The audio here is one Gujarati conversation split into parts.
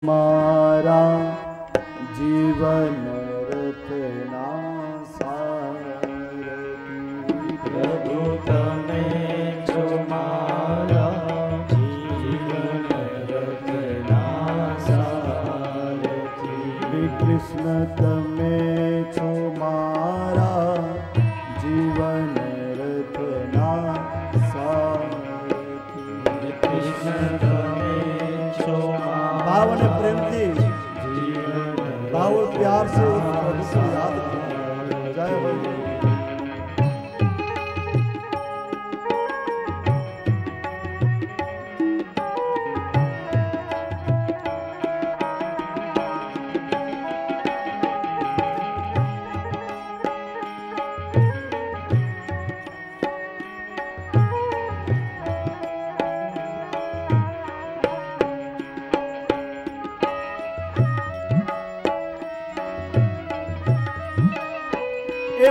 मारा जीवन रतना सारथी प्रभु तमे छो मारा जीवन रतना सारथी कृष्ण तमे छो मारा जीवन रतना सारथी कृष्ण तमे छो भाव ने प्रेम थी भाव प्यार से उस प्रभु को याद करो। जय भाई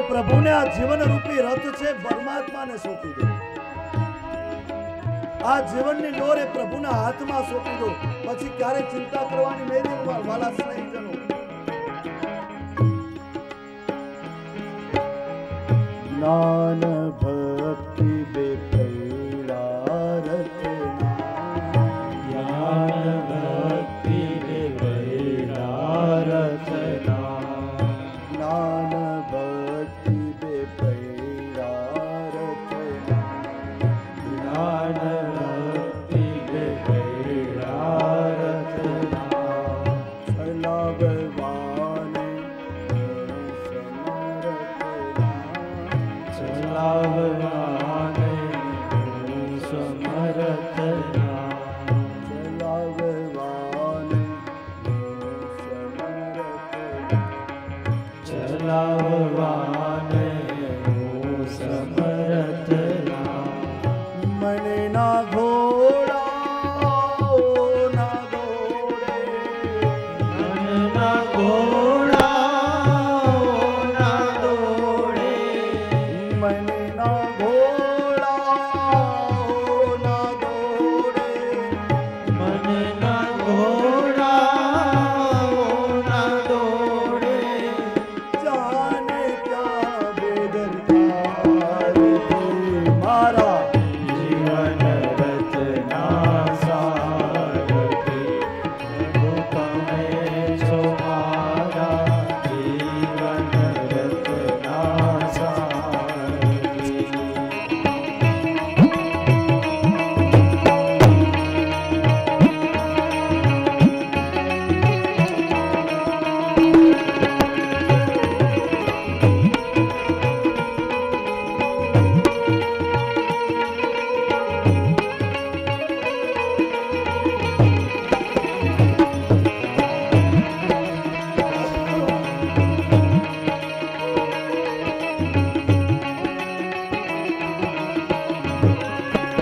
प्रभु ने आ जीवन रूपी रथ छे परमात्मा ने सौंपी दो। आ जीवन ની ડોર એ પ્રભુના હાથમાં સોંપી દો, પછી ક્યારે ચિંતા કરવાની નહીં વાલા સ્નેહીજનો। જ્ઞાન ભક્તિ બે પૈડા રચના ज्ञान भक्ति બે પૈડા રચના જ્ઞાન ભક્તિ બે પૈડા રચના જ્ઞાન ભક્તિ બે પૈડા રચના ચલાવવાને ચલાવવાને હું સમર્થ ના ચલાવવાને ચલાવવાને હું સમર્થ ના મને ના ઘોડા ના દોડે મનના ઘોડા ના દોડે મને ના ઘોડા ના દોડે મનના ઘોડા ના દોડે જાને ક્યાં બેદરકારી મારા જીવન રચના સારથી પ્રભુ તમે છો મારા જીવન રચના સારથી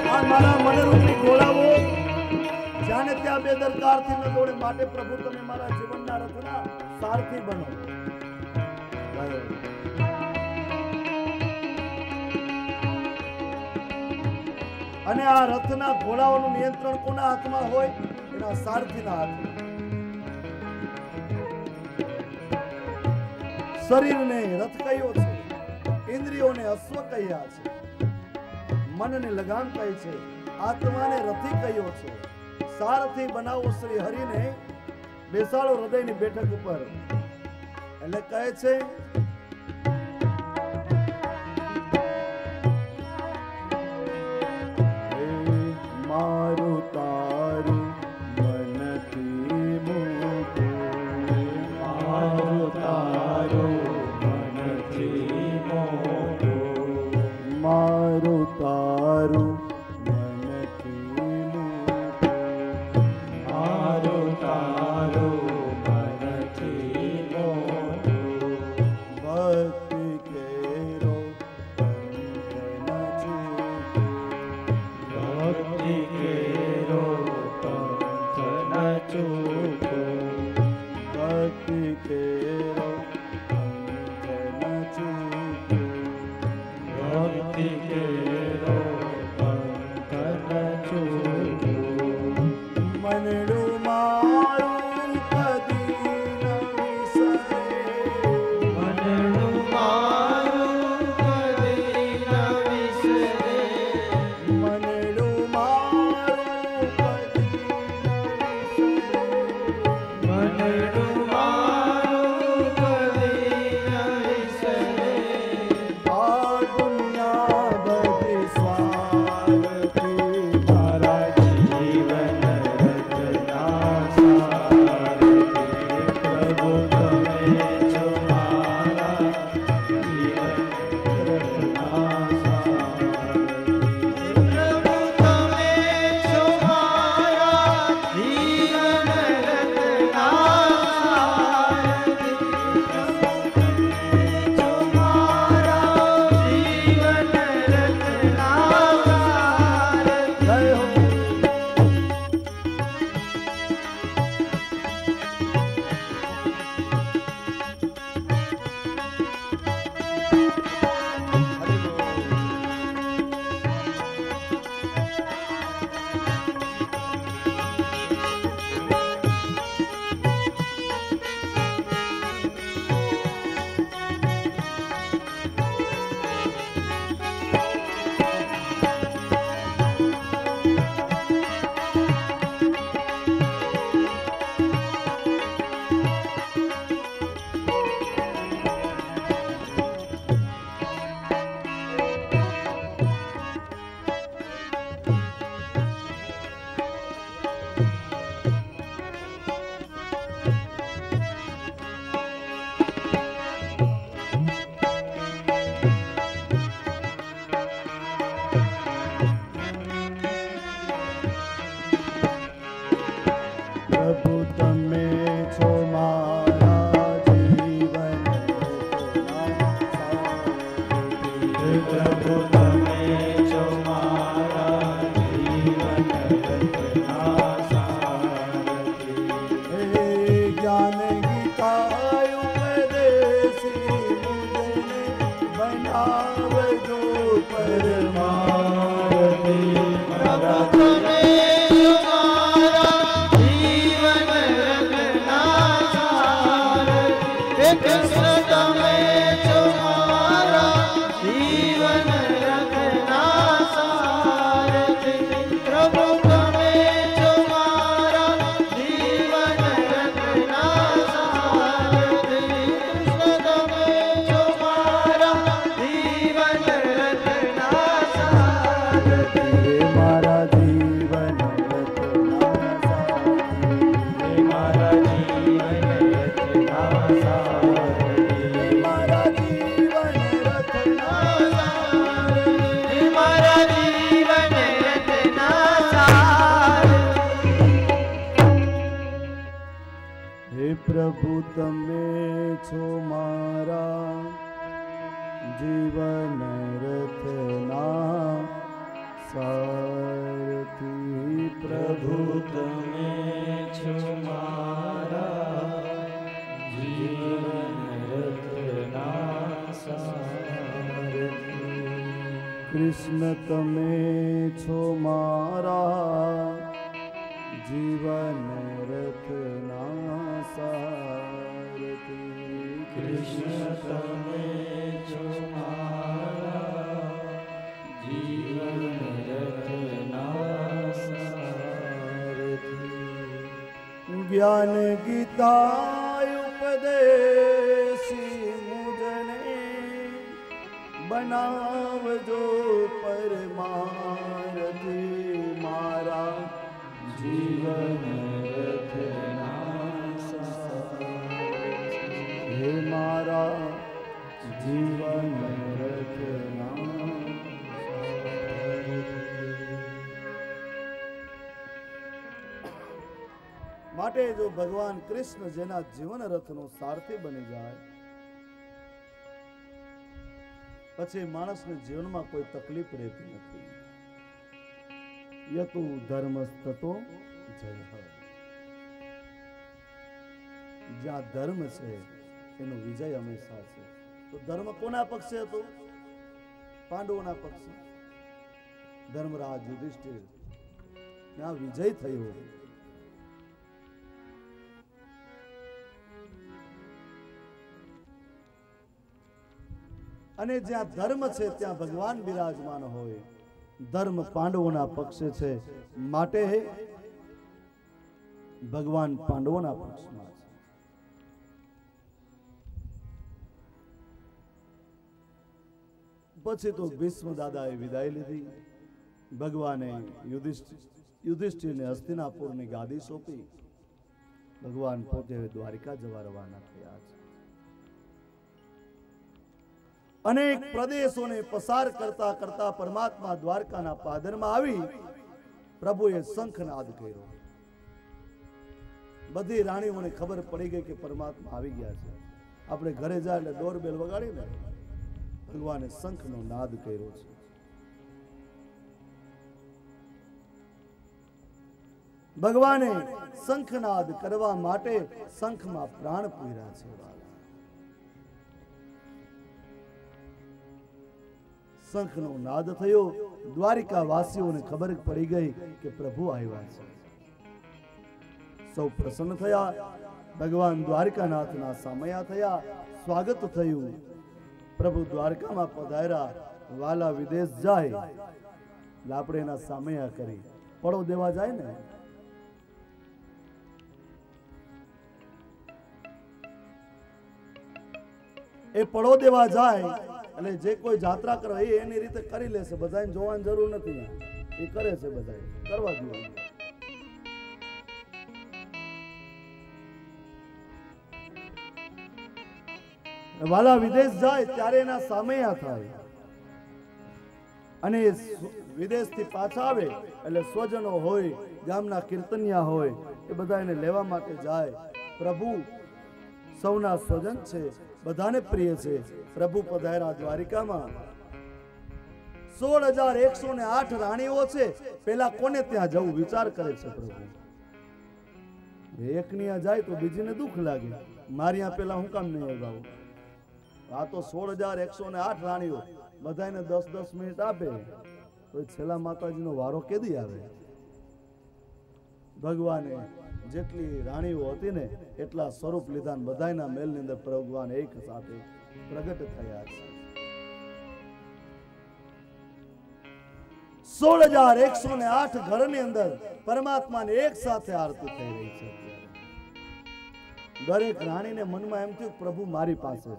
આ મારા મનરૂપી ઘોડાઓ જાને ત્યાં બેદરકારથી ન દોડે, માટે પ્રભુ તમે મારા જીવનના રથના સારથી બનો। અને આ રથના ઘોડાઓનું નિયંત્રણ કોના હાથમાં હોય? એના સારથીના હાથમાં। શરીરને રથ કયો છે, ઇન્દ્રિયોને અશ્વ કહ્યા છે, મનને લગામ કહે છે, આત્માને રથી કયો છે। સારથી બનાવો શ્રી હરિને, બેસાડો હૃદયની બેઠક ઉપર। એટલે કહે છે મારું તારું મનથી મોટું, મારું તારું મનથી મોટું મારું તારું મનથી મોટું, મારું તારું મનથી મોટું ભક્તિ કેરો પંથ ન ચૂકું, ભક્તિ કેરો પંથ ન ચૂકો ભક્તિ કેરો પંથ ન ચૂકું, ભક્તિ કેરો પંથ ન ચૂકો મનડું મારું પ્રભુ તમે છો મારા જીવન રથના સારથી પ્રભુ તમે છો મારા જીવન રથના સારથી કૃષ્ણ તમે છો મારા જીવન રથના સારથી કૃષ્ણ તમે છો મારા જીવન રથના સારથી જ્ઞાન ગીતા ઉપદેશી મુજને બનાવજો પરમારથી મારા જીવન રથના સારથી હે મારા જીવન રથના માટે જો ભગવાન કૃષ્ણ જેના જીવન રથનો સારથી બની જાય પછી માણસને જીવનમાં કોઈ તકલીફ રહેતી નથી. યતુ ધર્મસ્તતો જય. જ્યાં ધર્મ છે એનો વિજય હંમેશા છે. તો ધર્મ કોના પક્ષે હતો? પાંડવોના પક્ષે. ધર્મરાજ યુધિષ્ઠિર ત્યાં વિજય થયો. અને જ્યાં ધર્મ છે ત્યાં ભગવાન બિરાજમાન હોય. ધર્મ પાંડવોના પક્ષે છે માટે ભગવાન પાંડવોના પક્ષમાં છે. પછી તો ભીષ્મ દાદાએ વિદાય લીધી. ભગવાને યુધિષ્ઠિરને હસ્તિનાપુરની ગાદી સોંપી. ભગવાન પોતે દ્વારિકા જવા રવાના થયા છે. અનેક પ્રદેશોને પસાર કરતા કરતા પરમાત્મા દ્વારકાના પાદરમાં આવી પ્રભુએ શંખનાદ કર્યો. બધી રાણીઓને ખબર પડી ગઈ કે પરમાત્મા આવી ગયા છે. આપણે ઘરે જાય એટલે ડોરબેલ વગાડીને ભગવાને શંખનો નાદ કર્યો છે. ભગવાને શંખનાદ કરવા માટે શંખમાં પ્રાણ પૂર્યા છે. શંખનો નાદ થયો. દ્વારિકા વાસીઓને ખબર પડી ગઈ કે પ્રભુ આવ્યા છે. સૌ પ્રસન્ન થયા. ભગવાન દ્વારકાનાથના સામયા થયા. સ્વાગત થયું. પ્રભુ દ્વારકામાં પધાર્યા. વાલા વિદેશ જાય એટલે આપણે એના સામયા કરી પડો દેવા જાય ને. એ પડો દેવા જાય એટલે જે કોઈ જાત્રા કરે એ એની રીતે કરી લેશે. બધાને જોવાની જરૂર નથી. એ કરે છે બધા કરવા દો. વાલા વિદેશ જાય ત્યારે એના સામયા થાય અને વિદેશથી પાછા આવે એટલે સ્વજનો હોય, ગામના કીર્તનિયા હોય, એ બધા એને લેવા માટે જાય. પ્રભુ સૌના સ્વજન છે, બધાને પ્રિય છે. પ્રભુ પધાર્યા દ્વારિકામાં. 16,108 રાણીઓ છે. પેલા કોને ત્યાં જવું વિચાર કરે છે પ્રભુ. એકની આ જાય તો બીજીને દુઃખ લાગે. મારી આ પેલા હું કામ નહીં અગાઉ. આ તો 16,108 રાણીઓ બધાને 10-10 મિનિટ આપે તો છેલ્લા માતાજીનો વારો કેદી આવે? ભગવાને જેટલી રાણીઓ હતી ને એટલા સ્વરૂપ લીધા. બધાના મેલની અંદર ભગવાન એક સાથે પ્રગટ થયા છે. 16,108 ઘરની અંદર પરમાત્માને એક સાથે આરતી થઈ રહી છે. દરેક રાણીને મનમાં એમ થયું પ્રભુ મારી પાસે છે.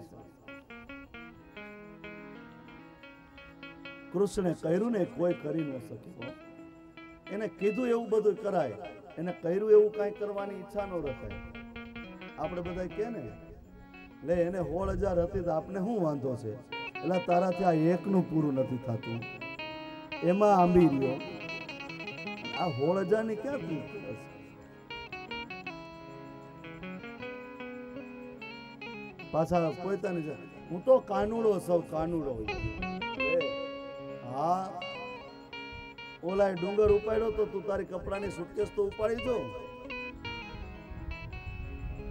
કૃષ્ણે કર્યું ને કોઈ કરી ન શક્યો. એને કીધું એવું બધું કરાય, એને કર્યું એવું કઈ કરવાની ઈચ્છા ન રખાય. આપણે બધા કે ને લે એને 16,000 હતી તો આપને શું વાંધો છે, એટલે તારાથી આ એકનું પૂરું નથી થતું, એમાં આંબી રહ્યો, આ 16,000 ની ક્યાં પૂરું થશે? પાછા પોતાની છે હું તો કાનુડો સૌ કાનુડો. હા ઓલા ડુંગર ઉપાડ્યો તો તું તારી કપડાની સુટકેસ તો ઉપાડી દો,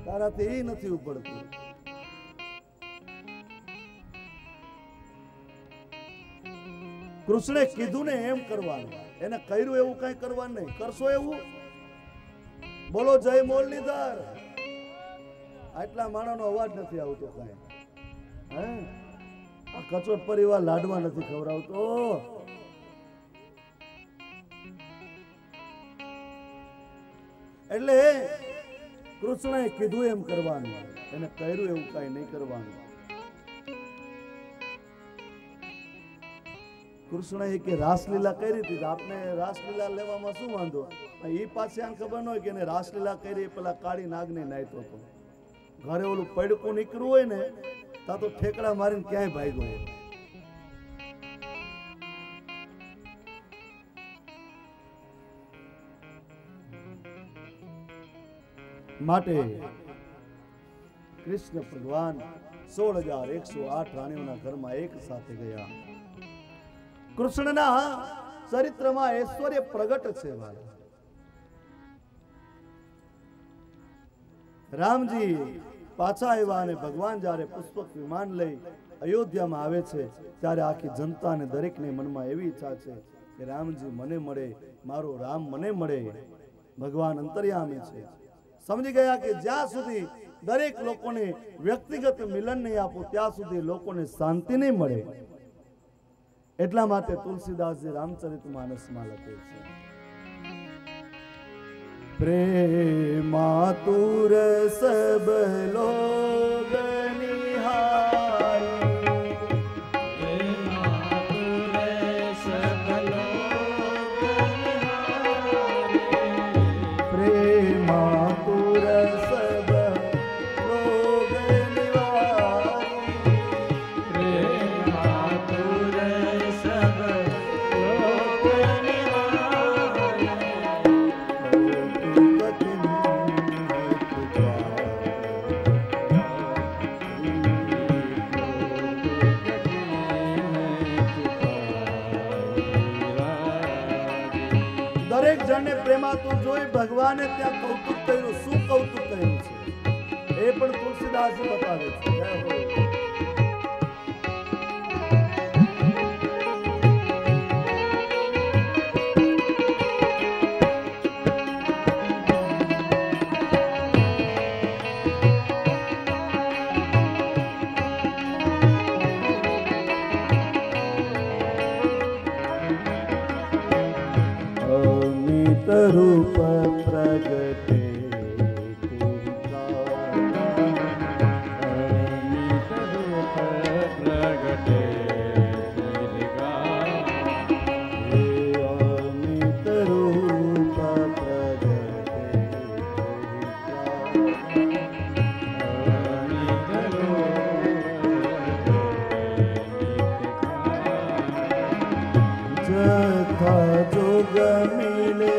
તારાથી એ નથી ઉપડતું. કૃષ્ણે કીધું ને એમ કરવાનું, એને કર્યું એવું કઈ કરવાનું નહીં. કરશો એવું બોલો જય મોરલીધર. આટલા માણસનો અવાજ નથી આવતો કઈ. હે આ કચોટ પરિવાર લાડવા નથી ખવડાવતો. એટલે કૃષ્ણએ કીધું એમ કરવાનું, એને કર્યું એવું કઈ નહીં કરવાનું. કૃષ્ણએ કે રાસલીલા કરી હતી, આપને રાસલીલા લેવામાં શું વાંધો? એ પાસે આને ખબર ન હોય કે એને રાસલીલા કરી પેલા કાળી નાગને નાયતો હતો. ઘરે ઓલું પડકું નીકળવું હોય ને તા તો ઠેકડા મારીને ક્યાંય ભાગ્યો. માટે કૃષ્ણ ભગવાન 16,108 રાણીઓના ઘરમાં એક સાથે ગયા. કૃષ્ણના ચરિત્રમાં ઐશ્વર્ય પ્રગટ છે. રામજી પાછા આવ્યા અને ભગવાન જ્યારે પુષ્પક વિમાન લઈ અયોધ્યામાં આવે છે ત્યારે આખી જનતા અને દરેકને મનમાં એવી ઈચ્છા છે કે રામજી મને મળે, મારો રામ મને મળે. ભગવાન અંતર્યામી છે, સમજી ગયા કે જ્યાં સુધી દરેક લોકોને વ્યક્તિગત મિલન નહીં આપો ત્યાં સુધી લોકોને શાંતિ નહીં મળે. એટલા માટે તુલસીદાસજી રામચરિતમાનસમાં લખે છે પ્રેમાતુર સબ લોગ નિહારે, પ્રેમાતુર સબ લોગ દરેક જણને પ્રેમાતુર જોઈ ભગવાને ત્યાં કૌતુક કર્યું. શું કૌતુક કર્યું છે એ પણ તુલસીદાસજી બતાવે છે. જય હો. रूप प्रगटे जोग मिले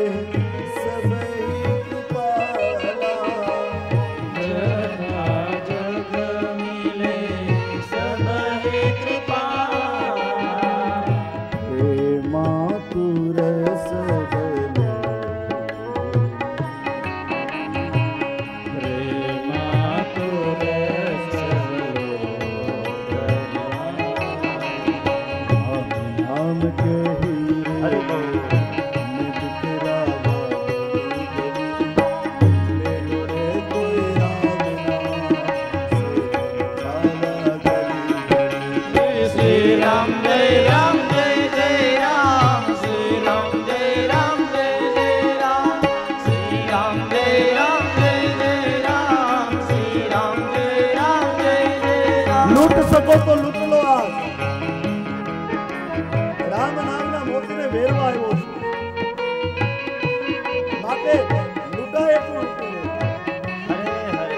लूट सको तो लूट लो. आज राम नामना मोतीने વેરવા આવ્યો છું માટે લૂંટાય એટલું લૂંટી લો. હરે હરે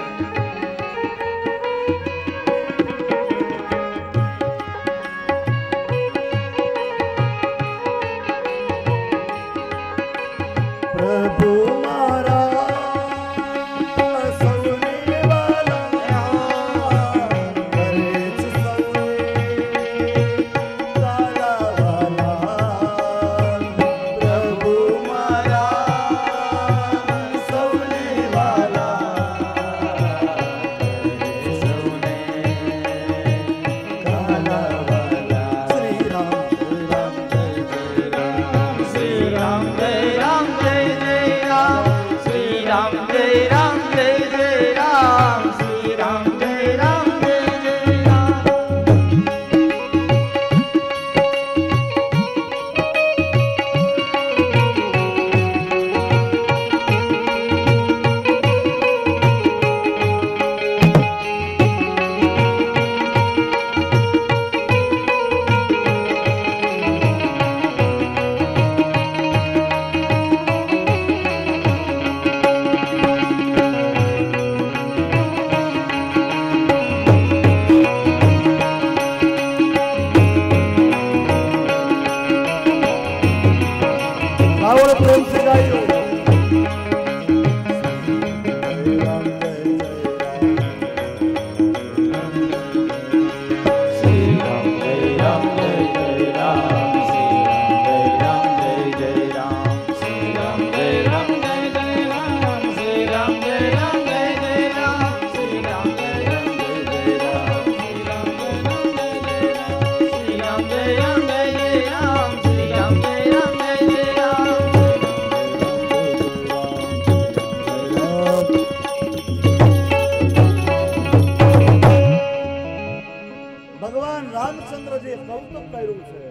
રામચંદ્રજીએ કૌતુક કર્યું છે,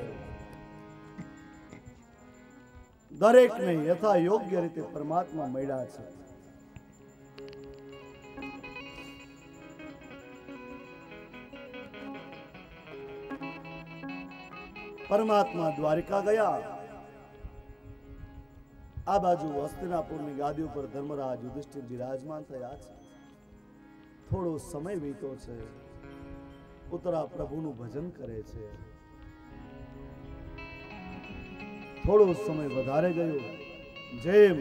દરેકને યથા યોગ્ય રીતે પરમાત્મા મળ્યા છે. પરમાત્મા દ્વારિકા ગયા. આ બાજુ હસ્તિનાપુરની ગાદી ઉપર ધર્મરાજ યુધિષ્ઠિર બિરાજમાન થયા છે. થોડો સમય વીતો છે. ઉત્તરા પ્રભુનું ભજન કરે છે. થોડો સમય વધારે ગયો. જેમ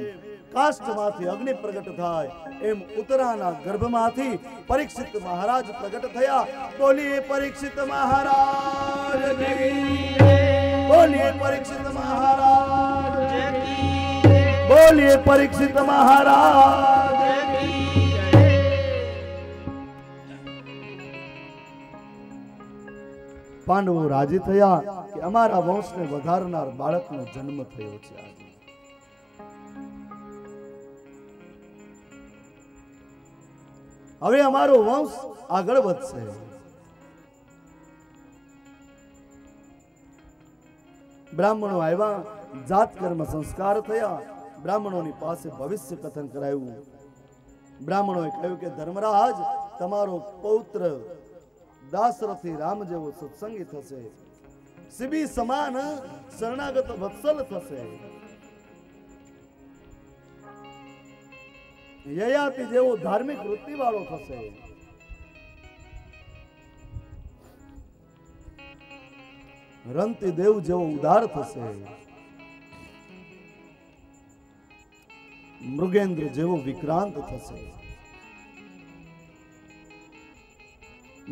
કાષ્ઠમાંથી અગ્નિ પ્રગટ થાય એમ ઉત્તરાના ગર્ભમાંથી પરીક્ષિત મહારાજ પ્રગટ થયા. બોલીએ પરીક્ષિત મહારાજ બોલીએ પરીક્ષિત મહારાજ બોલીએ પરીક્ષિત મહારાજ. પાંડવો રાજી થયા કે અમારા વંશને વધારનાર બાળકનો જન્મ થયો છે. હવે અમારો વંશ આગળ વધશે. બ્રાહ્મણો આવ્યા, જાત કર્મ સંસ્કાર થયા. બ્રાહ્મણોની પાસે ભવિષ્ય કથન કરાયું. બ્રાહ્મણોએ કહ્યું કે ધર્મરાજ, તમારો પૌત્ર દાશરથી રામ જેવો સત્સંગી થશે, સિબી સમાન શરણાગત વત્સલ થશે, યયાતિ જેવો ધાર્મિક વૃત્તિ વાળો થશે, રંતી દેવ જેવો ઉદાર થશે, મૃગેન્દ્ર જેવો વિક્રાંત થશે,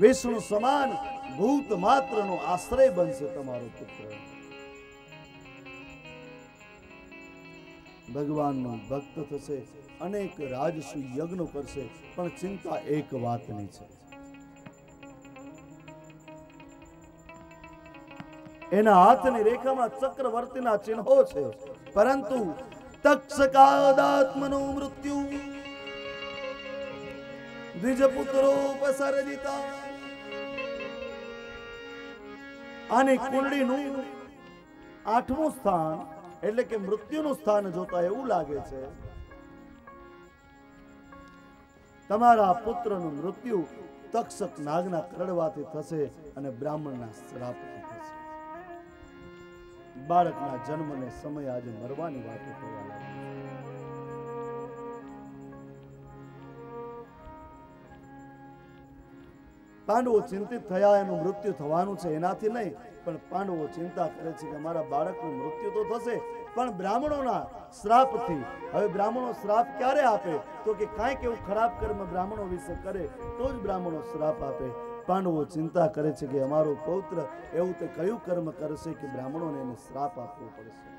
વિષ્ણુ સમાન ભૂત માત્રનો આશ્રય બનશે તમારો પુત્ર. ભગવાનનો ભક્ત થશે, અનેક રાજસુ યજ્ઞ કરશે, પણ ચિંતા એક વાતની છે. એના હાથની રેખામાં ચક્રવર્તીના ચિહ્નો છે, પરંતુ તક્ષકાદાત્મનો મૃત્યુ દ્વિજપુત્રોપસર્જિતા. આની કુંડળીનું 8મું સ્થાન એટલે કે મૃત્યુનું સ્થાન જોતા એવું લાગે છે તમારા પુત્રનું મૃત્યુ તક્ષક નાગના કરડવાથી થશે અને બ્રાહ્મણના શ્રાપથી થશે. બાળકના જન્મને સમય આજે મરવાની વાતો કરવા લાગી. પાંડવો ચિંતિત થયા, એનું મૃત્યુ થવાનું છે એનાથી નહીં, પણ પાંડવો ચિંતા કરે છે કે અમારા બાળકનું મૃત્યુ તો થશે, પણ બ્રાહ્મણોના શ્રાપથી. હવે બ્રાહ્મણો શ્રાપ ક્યારે આપે? તો કે કાંઈક એવું ખરાબ કર્મ બ્રાહ્મણો વિશે કરે તો જ બ્રાહ્મણો શ્રાપ આપે. પાંડવો ચિંતા કરે છે કે અમારો પૌત્ર એવું તે કયું કર્મ કરશે કે બ્રાહ્મણોને એને શ્રાપ આપવો પડશે.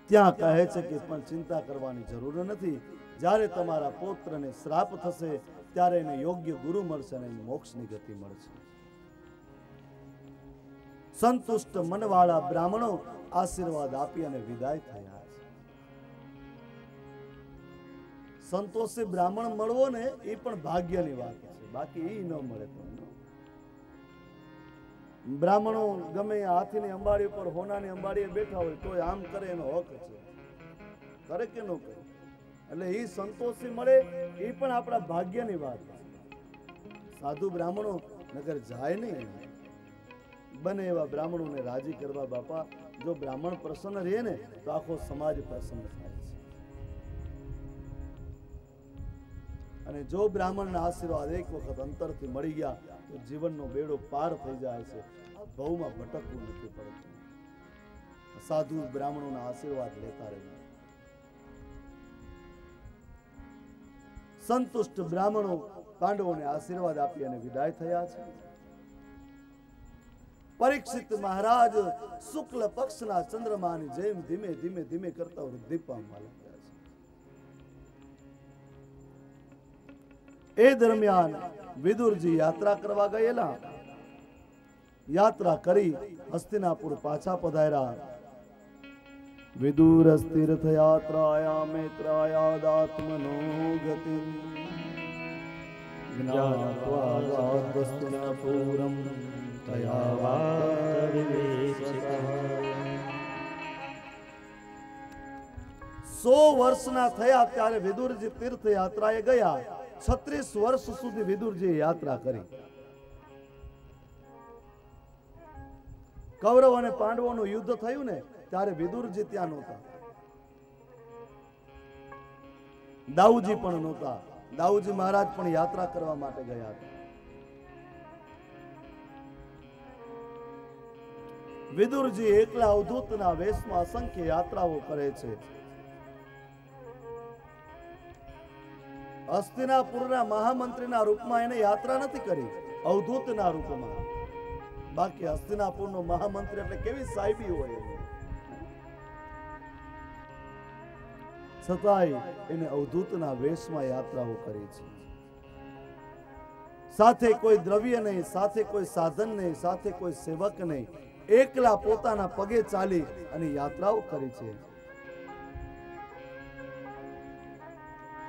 ત્યાં કહે છે કે પણ ચિંતા કરવાની જરૂર નથી. જ્યારે તમારા પૌત્રને શ્રાપ થશે ત્યારે એને યોગ્ય ગુરુ મળશે અને મોક્ષની ગતિ મળશે. સંતુષ્ટ મનવાળા બ્રાહ્મણો આશીર્વાદ આપી અને વિદાય થયા છે. સંતોષી બ્રાહ્મણ મળવો ને એ પણ ભાગ્યની વાત છે, બાકી એ ન મળે તો બ્રાહ્મણો ગમે હાથીની અંબાડી ઉપર હોનાની અંબાડીએ બેઠા હોય તો આમ કરે એનો હક છે, કરે કે ન કરે. એટલે એ સંતોષી મળે એ પણ આપણા ભાગ્યની વાત છે. સાધુ બ્રાહ્મણો નગર જાય નહીં. બને એવા બ્રાહ્મણોને રાજી કરવા બાપા. જો બ્રાહ્મણ પ્રસન્ન રહે ને તો આખો સમાજ પ્રસન્ન થાય છે. અને જો બ્રાહ્મણના આશીર્વાદ એક વખત અંતરથી મળી ગયા તો જીવનનો બેડો પાર થઈ જાય છે. ભવમાં ભટકવું નથી પડતું. સાધુ બ્રાહ્મણોના આશીર્વાદ લેતા રહેવું. સંતુષ્ટ બ્રાહ્મણો પાંડવોને આશીર્વાદ આપી અને વિદાય થયા છે. પરીક્ષિત મહારાજ શુક્લ પક્ષના ચંદ્રમાની જેમ ધીમે ધીમે ધીમે કરતા વૃદ્ધિ પામવા લાગ્યા છે. એ દરમિયાન વિદુરજી યાત્રા કરવા ગયેલા. યાત્રા કરી હસ્તિનાપુર પાછા પધાર્યા. વિદુર તીર્થ યાત્રાયા મેત્રાયાદાત્મનો ગતિ જ્ઞાત્વા વાદસ્તિનાપુરમ તયા વાદવિવેશિતઃ 100 વર્ષના થયા ત્યારે વિદુરજી તીર્થ યાત્રાએ ગયા. 36 વર્ષ સુધી વિદુરજી યાત્રા કરી. કૌરવ અને પાંડવોનું યુદ્ધ થયું ને ત્યારે વિદુરજી ત્યાં નહોતા. દાઉજી પણ નહોતા. દાઉજી મહારાજ પણ યાત્રા કરવા માટે ગયા હતા. વિદુરજી એકલા અવધૂતના વેશમાં અસંખ્ય યાત્રાઓ કરે છે. હસ્તિનાપુરના મહામંત્રીના રૂપમાં એને યાત્રા નથી કરી, અવધૂતના રૂપમાં. બાકી હસ્તિનાપુરનો મહામંત્રી એટલે કેવી સાહેબી હોય, છતાંય એને અવધૂતના વેશમાં યાત્રાઓ કરી છે. સાથે કોઈ દ્રવ્ય નહીં, સાથે કોઈ સાધન નહીં, સાથે કોઈ સેવક નહીં, એકલા પોતાના પગે ચાલી અને યાત્રાઓ કરી છે.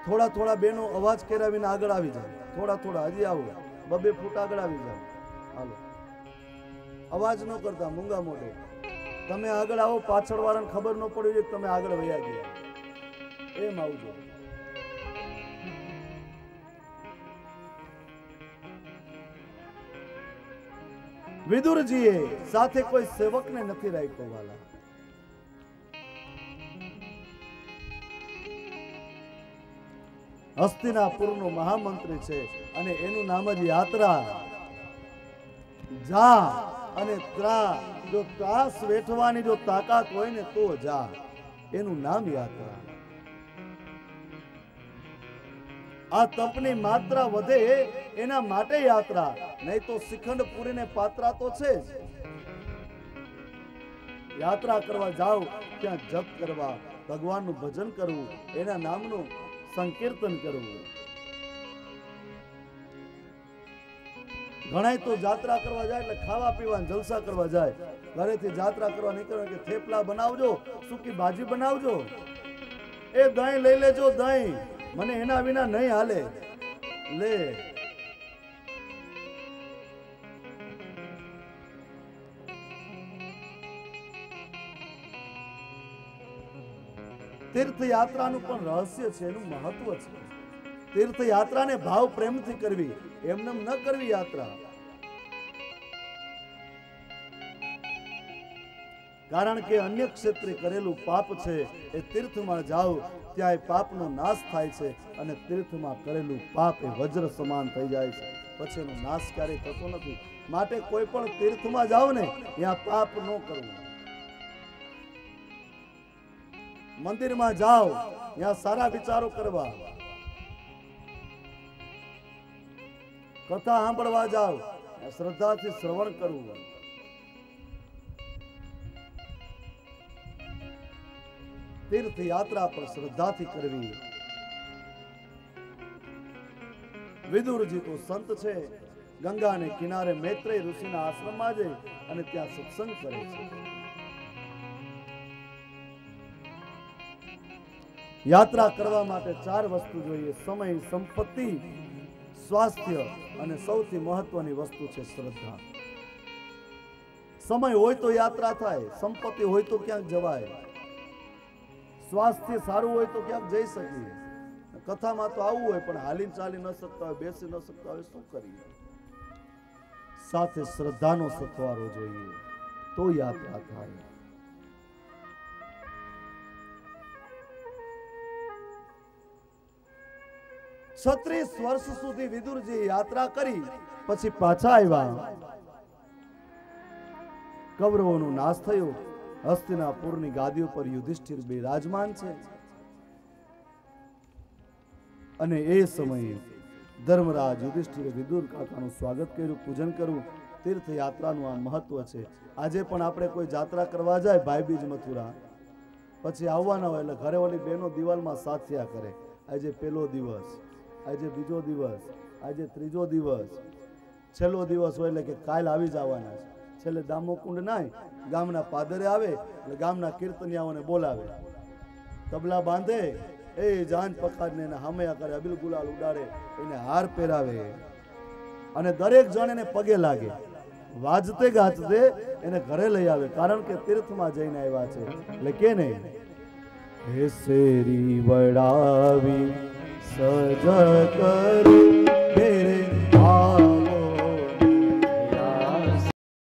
થોડા થોડા બેનો અવાજ કેરાવીને આગળ આવી જાય. થોડા થોડા હજી આવો, 2 ફૂટ આગળ આવી જાવ. હાલો, અવાજ ન કરતા, મૂંગા મોઢે. તમે આગળ આવો, પાછળ વાળાને ખબર ન પડી કે તમે આગળ વયા ગયા. એમ આવજો. વિદુરજીએ સાથે કોઈ સેવકને નથી રાખ્યો વાલા. હસ્તિનાપુરનો મહામંત્રી છે અને એનું નામ જ યાત્રા. જા અને ત્રા, જો ત્રાસ વેઠવાની જો તાકાત હોય ને તો જા. એનું નામ યાત્રા. આ તપની માત્રા વધે એના માટે યાત્રા, નહીં તો શ્રીખંડ પૂરીને પાત્રા તો છે જ. યાત્રા કરવા જાઓ ત્યાં જપ કરવા, ભગવાનનું ભજન કરવું, એના નામનું સંકીર્તન કરવું. ઘણા તો જાત્રા કરવા જાય એટલે ખાવા પીવા જલસા કરવા જાય. ઘરેથી જાત્રા કરવા નીકળે કે થેપલા બનાવજો, સૂકી ભાજી બનાવજો, એ દહીં લઈ લેજો, દહીં મને એના વિના નહીં હાલે. લે, તીર્થયાત્રાનું પણ રહસ્ય છે, એનું મહત્વ છે. તીર્થયાત્રાને ભાવ પ્રેમથી કરવી, એમને ન કરવી યાત્રા. કારણ કે અન્ય ક્ષેત્રે કરેલું પાપ છે એ તીર્થમાં જાઓ ત્યાં એ પાપનો નાશ થાય છે, અને તીર્થમાં કરેલું પાપ એ વજ્ર સમાન થઈ જાય છે, પછી એનો નાશ ક્યારેય થતો નથી. માટે કોઈ પણ તીર્થમાં જાઓ ને ત્યાં પાપ ન કરવું. મંદિરમાં જાઓ ત્યાં સારા વિચારો કરવા. કથા સાંભળવા જાઓ શ્રદ્ધાથી શ્રવણ કરવું. તીર્થ યાત્રા પણ શ્રદ્ધાથી કરવી. વિદુરજી તો સંત છે, ગંગાને કિનારે મૈત્રેય ઋષિના આશ્રમમાં જઈ અને ત્યાં સત્સંગ કરે છે. યાત્રા કરવા માટે 4 વસ્તુ જોઈએ: સમય, સંપત્તિ, સ્વાસ્થ્ય અને સૌથી મહત્વની વસ્તુ છે શ્રદ્ધા. સમય હોય તો યાત્રા થાય, સંપત્તિ હોય તો ક્યાંક જવાય, સ્વાસ્થ્ય સારું હોય તો ક્યાંક જઈ શકીએ. કથામાં તો આવું હોય પણ હાલી ચાલી ન શકતા હોય, બેસી ન શકતા હોય, શું કરીએ? સાથે શ્રદ્ધાનો સથવારો જોઈએ તો યાત્રા થાય. છત્રીસ વર્ષ સુધી વિદુરજી યાત્રા કરી પછી પાછા આવ્યા. કૌરવોનો નાશ થયો. હસ્તિનાપુરની ગાદી ઉપર યુધિષ્ઠિર બિરાજમાન છે. અને એ સમયે ધર્મરાજ યુધિષ્ઠિરે વિદુર કાકાનું સ્વાગત કર્યું, પૂજન કર્યું. તીર્થયાત્રાનું આ મહત્વ છે. આજે પણ આપણે કોઈ જાત્રા કરવા જાય, ભાઈબીજ મથુરા, પછી આવવાના હોય એટલે ઘરે ઓલી બહેનો દિવાલમાં સાથિયા કરે. આજે પહેલો દિવસ, આજે બીજો દિવસ, આજે ત્રીજો દિવસ, છેલ્લો દિવસ હોય એટલે કે કાલ આવી જવાના છે. છેલ્લે દામોકુંડ નાય, ગામના પાદરે આવે એટલે ગામના કીર્તનિયાઓને બોલાવે, તબલા બાંધે, એ જાન પખાડને એને હામયા કરે, અબીલ ગુલાલ ઉડાડે, એને હાર પહેરાવે અને દરેક જણ એને પગે લાગે, વાજતે ગાજતે એને ઘરે લઈ આવે, કારણ કે તીર્થમાં જઈને આવ્યા છે. એટલે કે નહીં, હે શેરી વડાવી સજ કરી